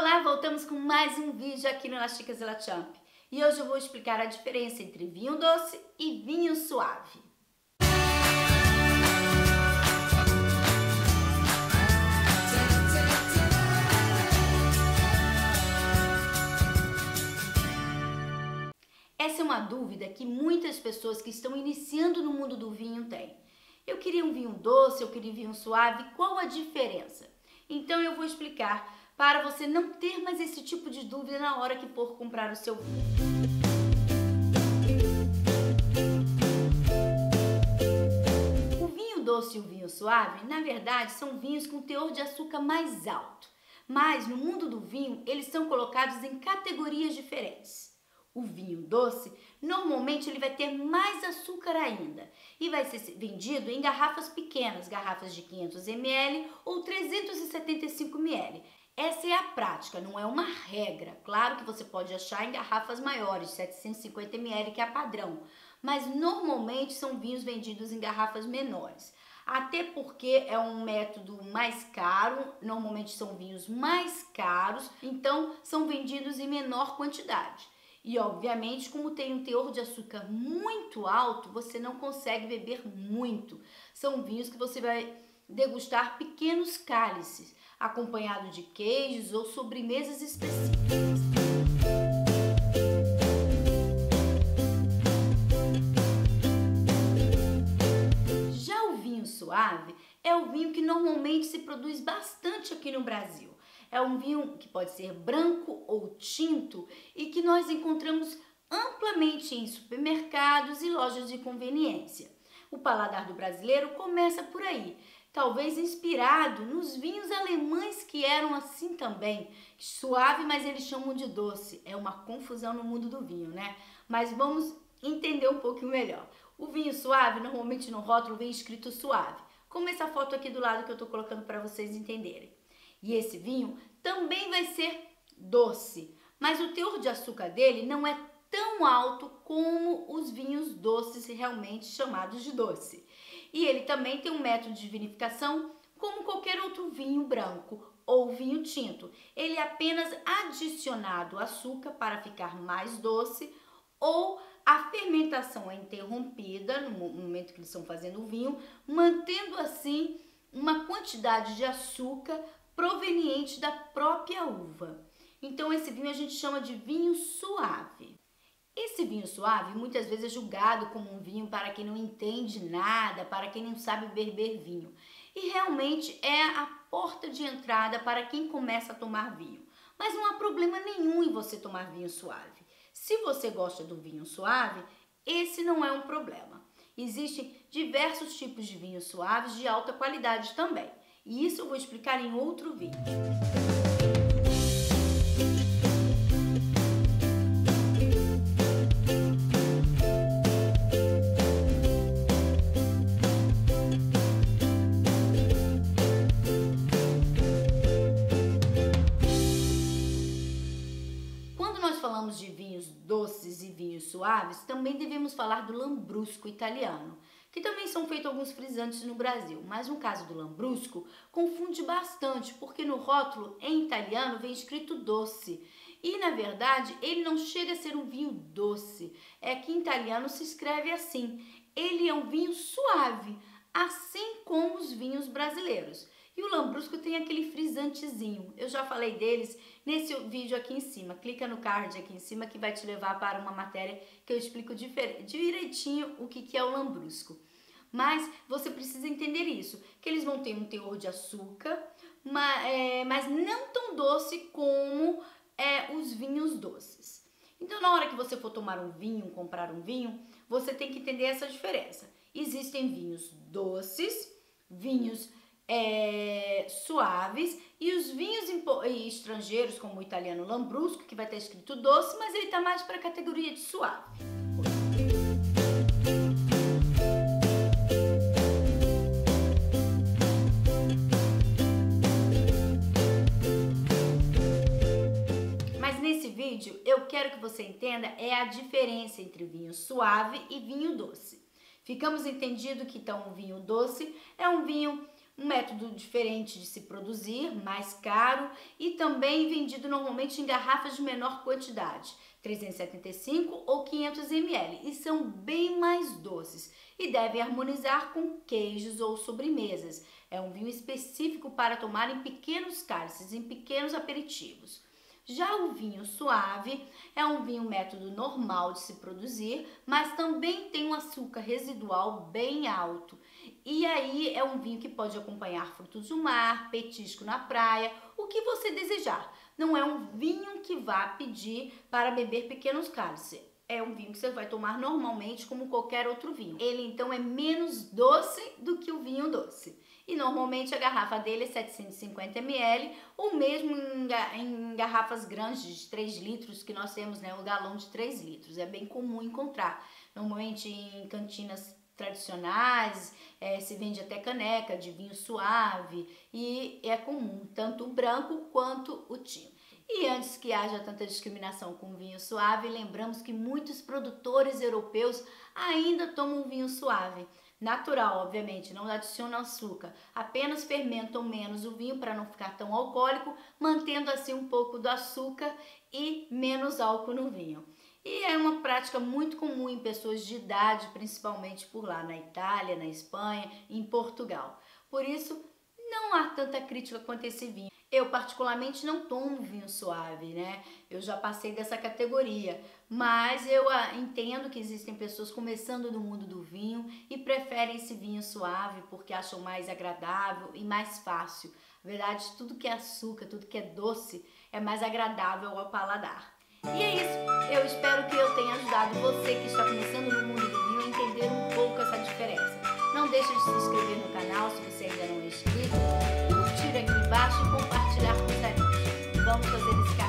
Olá, voltamos com mais um vídeo aqui no Las Chicas de la Champ. E hoje eu vou explicar a diferença entre vinho doce e vinho suave. Essa é uma dúvida que muitas pessoas que estão iniciando no mundo do vinho têm. Eu queria um vinho doce, eu queria um vinho suave, qual a diferença? Então eu vou explicar para você não ter mais esse tipo de dúvida na hora que for comprar o seu vinho. O vinho doce e o vinho suave, na verdade, são vinhos com teor de açúcar mais alto, mas no mundo do vinho eles são colocados em categorias diferentes. O vinho doce, normalmente ele vai ter mais açúcar ainda e vai ser vendido em garrafas pequenas, garrafas de 500 ml ou 375 ml. Essa é a prática, não é uma regra. Claro que você pode achar em garrafas maiores, 750 ml, que é padrão, mas normalmente são vinhos vendidos em garrafas menores. Até porque é um método mais caro, normalmente são vinhos mais caros, então são vendidos em menor quantidade. E, obviamente, como tem um teor de açúcar muito alto, você não consegue beber muito. São vinhos que você vai degustar pequenos cálices, acompanhado de queijos ou sobremesas específicas. Já o vinho suave é o vinho que normalmente se produz bastante aqui no Brasil. É um vinho que pode ser branco ou tinto e que nós encontramos amplamente em supermercados e lojas de conveniência. O paladar do brasileiro começa por aí, talvez inspirado nos vinhos alemães que eram assim também, suave, mas eles chamam de doce. É uma confusão no mundo do vinho, né? Mas vamos entender um pouquinho melhor. O vinho suave, normalmente no rótulo vem escrito suave, como essa foto aqui do lado que eu estou colocando para vocês entenderem. E esse vinho também vai ser doce, mas o teor de açúcar dele não é tão alto como os vinhos doces realmente chamados de doce. E ele também tem um método de vinificação como qualquer outro vinho branco ou vinho tinto. Ele é apenas adicionado açúcar para ficar mais doce, ou a fermentação é interrompida no momento que eles estão fazendo o vinho, mantendo assim uma quantidade de açúcar proveniente da própria uva. Então esse vinho a gente chama de vinho suave. Esse vinho suave muitas vezes é julgado como um vinho para quem não entende nada, para quem não sabe beber vinho. E realmente é a porta de entrada para quem começa a tomar vinho. Mas não há problema nenhum em você tomar vinho suave. Se você gosta do vinho suave, esse não é um problema. Existem diversos tipos de vinhos suaves de alta qualidade também. E isso eu vou explicar em outro vídeo. Quando nós falamos de vinhos doces e vinhos suaves, também devemos falar do Lambrusco italiano, que também são feitos alguns frisantes no Brasil, mas no caso do Lambrusco, confunde bastante, porque no rótulo em italiano vem escrito doce, e na verdade ele não chega a ser um vinho doce, é que em italiano se escreve assim, ele é um vinho suave, assim como os vinhos brasileiros. E o Lambrusco tem aquele frisantezinho, eu já falei deles nesse vídeo aqui em cima. Clica no card aqui em cima que vai te levar para uma matéria que eu explico direitinho o que é o Lambrusco. Mas você precisa entender isso, que eles vão ter um teor de açúcar, mas não tão doce como os vinhos doces. Então na hora que você for tomar um vinho, comprar um vinho, você tem que entender essa diferença. Existem vinhos doces, vinhos suaves, e os vinhos estrangeiros, como o italiano Lambrusco, que vai estar escrito doce, mas ele está mais para a categoria de suave. Mas nesse vídeo eu quero que você entenda a diferença entre vinho suave e vinho doce. Ficamos entendido que então o vinho doce é um vinho Um método diferente de se produzir, mais caro e também vendido normalmente em garrafas de menor quantidade, 375 ou 500 ml, e são bem mais doces e devem harmonizar com queijos ou sobremesas. É um vinho específico para tomar em pequenos cálices, em pequenos aperitivos. Já o vinho suave é um vinho método normal de se produzir, mas também tem um açúcar residual bem alto. E aí é um vinho que pode acompanhar frutos do mar, petisco na praia, o que você desejar. Não é um vinho que vá pedir para beber pequenos cálices. É um vinho que você vai tomar normalmente como qualquer outro vinho. Ele então é menos doce do que o vinho doce. E normalmente a garrafa dele é 750 ml, ou mesmo em garrafas grandes de 3 litros, que nós temos, né, o galão de 3 litros. É bem comum encontrar. Normalmente em cantinas tradicionais, se vende até caneca de vinho suave e é comum tanto o branco quanto o tinto. E antes que haja tanta discriminação com vinho suave, lembramos que muitos produtores europeus ainda tomam vinho suave. Natural, obviamente, não adiciona açúcar, apenas fermentam menos o vinho para não ficar tão alcoólico, mantendo assim um pouco do açúcar e menos álcool no vinho. E é uma prática muito comum em pessoas de idade, principalmente por lá na Itália, na Espanha, em Portugal. Por isso, não há tanta crítica quanto esse vinho. Eu particularmente não tomo vinho suave, né? Eu já passei dessa categoria, mas eu entendo que existem pessoas começando no mundo do vinho e preferem esse vinho suave porque acham mais agradável e mais fácil. Na verdade, tudo que é açúcar, tudo que é doce é mais agradável ao paladar. E é isso, eu espero que eu tenha ajudado você que está começando no mundo do vinho a entender um pouco essa diferença. Não deixe de se inscrever no canal se você ainda não é inscrito, curtir aqui embaixo e compartilhar com os amigos. Vamos fazer esse canal